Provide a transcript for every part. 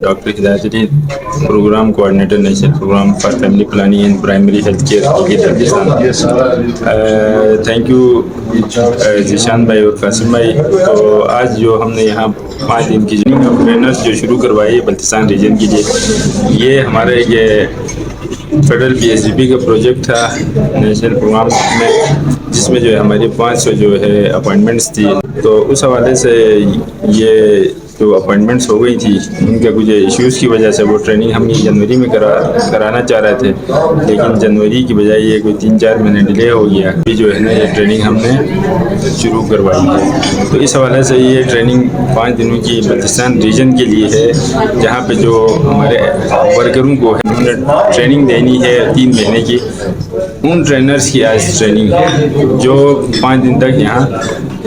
Doctor Hidayatuddin, program coordinator national program for family planning and primary health care Pakistan. Thank you Zeeshan بھائی اور قاسم بھائی۔ تو آج جو ہم نے یہاں 5 دن کی ٹرینرز جو شروع کروائی ہے بلتستان ریجن کے لیے، یہ ہمارے federal P S D P کا پروجیکٹ تھا نیشنل پروگرام میں، جس میں جو ہے ہماری 500 جو ہے اپوائنٹمنٹس تھی۔ تو اس حوالے سے یہ جو اپوائنٹمنٹس ہو گئی تھی، ان کے کچھ ایشوز کی وجہ سے وہ ٹریننگ ہم یہ جنوری میں کرانا چاہ رہے تھے، لیکن جنوری کی بجائے یہ کوئی 3-4 مہینے ڈیلے ہو گیا۔ ابھی جو ہے نا یہ ٹریننگ ہم نے شروع کروائی ہے۔ تو اس حوالے سے یہ ٹریننگ 5 دنوں کی بلتستان ریجن کے لیے ہے، جہاں پہ جو ہمارے ورکروں کو انہوں نے ٹریننگ دینی ہے 3 مہینے کی۔ ان ٹرینرز کی آج ٹریننگ ہے جو 5 دن تک یہاں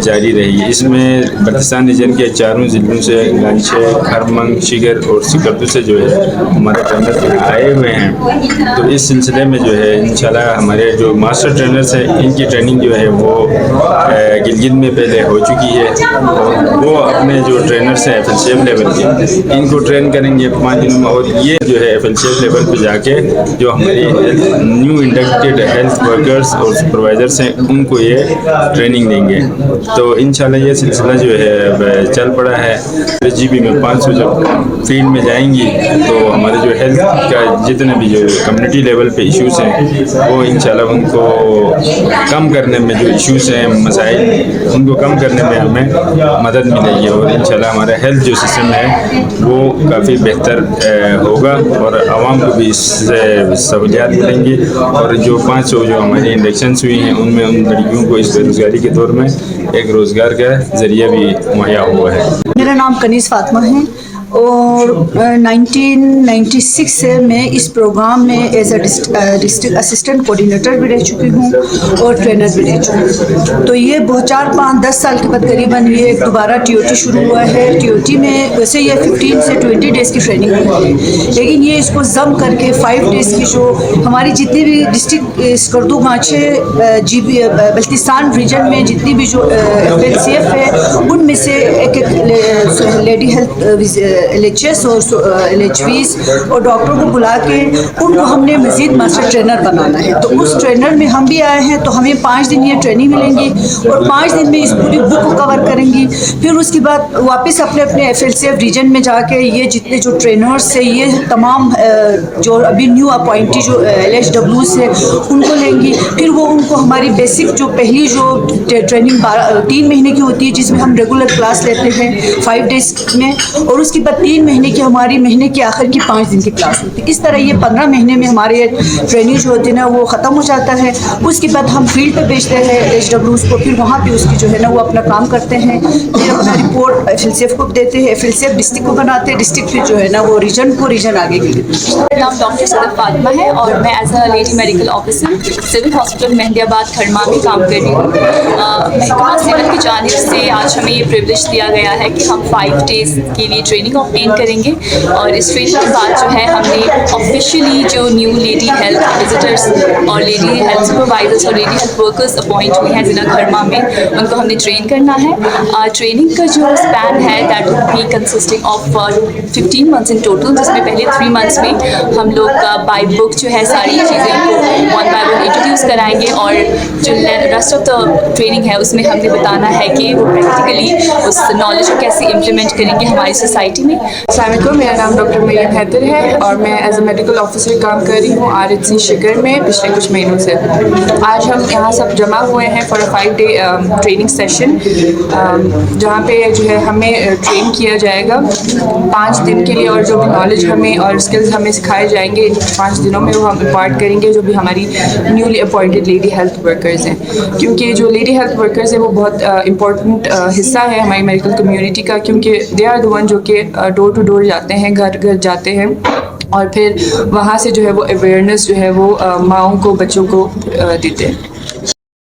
جاری رہے گی۔ اس میں بلتستان ریجن کے 4 ضلعوں سے گنچے، کھرمنگ، شگر اور سکردو سے جو ہے ہمارے ٹرینر آئے ہوئے ہیں۔ تو اس سلسلے میں جو ہے انشاءاللہ ہمارے جو ماسٹر ٹرینرز ہیں، ان کی ٹریننگ جو ہے وہ گلگت میں پہلے ہو چکی ہے، اور وہ اپنے جو ٹرینرز ہیں F L C F level کے، ان کو ٹرین کریں گے 5 دنوں میں، اور یہ جو ہے F L C F level پہ جا کے جو ہماری نیو انڈکٹیڈ ہیلتھ ورکرز اور سپروائزرس ہیں، ان کو یہ ٹریننگ دیں گے۔ تو انشاءاللہ یہ سلسلہ جو ہے چل پڑا ہے۔ جی بی میں 500 جب فیلڈ میں جائیں گی تو ہمارے جو ہیلتھ کا جتنے بھی جو کمیونٹی لیول پہ ایشوز ہیں، وہ انشاءاللہ ان کو کم کرنے میں، جو ایشوز ہیں مسائل، ان کو کم کرنے میں ہمیں مدد ملے گی، اور انشاءاللہ ہمارا ہیلتھ جو سسٹم ہے وہ کافی بہتر ہوگا، اور عوام کو بھی اس سے سہولیات ملیں گی۔ اور جو 500 جو ہماری انڈکشنس ہوئی ہیں، ان میں ان لڑکیوں کو اس بے روزگاری کے دور میں ایک روزگار کا ذریعہ بھی مہیا ہوا ہے۔ میرا نام کنیز فاطمہ ہے، اور 1996 سے میں اس پروگرام میں ایز اے ڈسٹرکٹ اسسٹنٹ کوآرڈینیٹر بھی رہ چکی ہوں اور ٹرینر بھی رہ چکی ہوں۔ تو یہ 4-5-10 سال کے بعد قریباً یہ دوبارہ ٹی او ٹی شروع ہوا ہے۔ ٹی او ٹی میں ویسے یہ 15 سے 20 ڈیز کی ٹریننگ ہوتی ہے، لیکن یہ اس کو ضم کر کے 5 ڈیز کی جو ہماری جتنی بھی district Skardu Ganche G B Baltistan region میں جتنی بھی جو ایف ایل سی ایف ہے، ان میں سے ایک lady health L H S اور ایل ایچ ویز اور ڈاکٹر کو بلا کے ان کو ہم نے مزید ماسٹر ٹرینر بنانا ہے۔ تو اس ٹرینر میں ہم بھی آئے ہیں، تو ہمیں 5 دن یہ ٹریننگ ملیں گی، اور 5 دن میں اس پوری بک کو کور کریں گی۔ پھر اس کے بعد واپس اپنے F L C F region میں جا کے یہ جتنے جو ٹرینرس ہیں، یہ تمام جو ابھی نیو اپوائنٹی جو ایل ایچ ڈبلیوز ہے، ان کو لیں گی۔ پھر وہ ان کو ہماری بیسک جو پہلی جو ٹریننگ 3 مہینے کی ہوتی ہے، جس میں ہم ریگولر کلاس لیتے ہیں 5 ڈیز میں، اور اس کے بعد 3 مہینے کی ہماری مہینے کے آخر کی 5 دن کی کلاس ہوتی ہے۔ اس طرح یہ 15 مہینے میں ہمارے ٹریننگ جو ہوتی ہے نا وہ ختم ہو جاتا ہے۔ اس کے بعد ہم فیلڈ پہ بھیجتے ہیں ایچ ڈبلیوز کو، پھر وہاں پہ اس کی جو ہے نا وہ اپنا کام کرتے ہیں، پھر اپنا report F L C F کو دیتے ہیں، F L C F district کو بناتے ہیں، ڈسٹرکٹ پھر جو ہے نا وہ ریجن آگے کے لیے۔ میرا نام ڈاکٹر صدف فاطمہ ہے، اور میں as a lady medical officer civil hospital Mehdiabad Kharma میں کام کر رہی ہوں۔ محکمہ سول کی جانب سے آج ہمیں یہ پریولیج دیا گیا ہے کہ ہم 5 ڈیز کے لیے ٹریننگ آبٹین کریں گے، اور اس ٹریننگ کے بعد جو ہے ہم نے آفیشیلی جو نیو لیڈی ہیلتھ وزٹرس اور لیڈی ہیلتھ سپروائزرس اور لیڈی ہیلتھ ورکرز اپوائنٹ ہوئے ہیں ضلع کھرما میں، ان کو ہم نے ٹرین کرنا ہے۔ ٹریننگ کا جو اسپین ہے that will be consisting of 15 months in total, جس میں پہلے 3 منتھس میں ہم لوگ بائی بک جو ہے ساری چیزیں کو 1 by 1 انٹروڈیوس کرائیں گے، اور جو ریسٹ آف دا ٹریننگ ہے اس میں ہم نے بتانا ہے کہ وہ پریکٹیکلی اس نالج کو کیسے امپلیمنٹ کریں گے ہماری سوسائٹی میں۔ السلام علیکم، میرا نام ڈاکٹر مریم حیدر ہے، اور میں ایز اے میڈیکل آفیسر کام کر رہی ہوں آر ایچ سی شگر میں پچھلے کچھ مہینوں سے۔ آج ہم یہاں سب جمع ہوئے ہیں فار 5 day ٹریننگ سیشن، جہاں پہ جو ہے ہمیں ٹرین کیا جائے گا 5 دن کے لیے، اور جو بھی نالج ہمیں اور اسکلز ہمیں سکھائے جائیں گے ان 5 دنوں میں وہ ہم امپارٹ کریں گے جو بھی ہماری newly appointed lady health workers ہیں، کیونکہ جو لیڈی ہیلتھ ورکرز ہیں وہ بہت امپورٹنٹ حصہ ہے ہماری میڈیکل کمیونٹی کا، کیونکہ دے آر دا ون جو کہ ڈور ٹو ڈور جاتے ہیں، گھر گھر جاتے ہیں، اور پھر وہاں سے جو ہے وہ اویئرنیس جو ہے وہ ماؤں کو، بچوں کو دیتے ہیں۔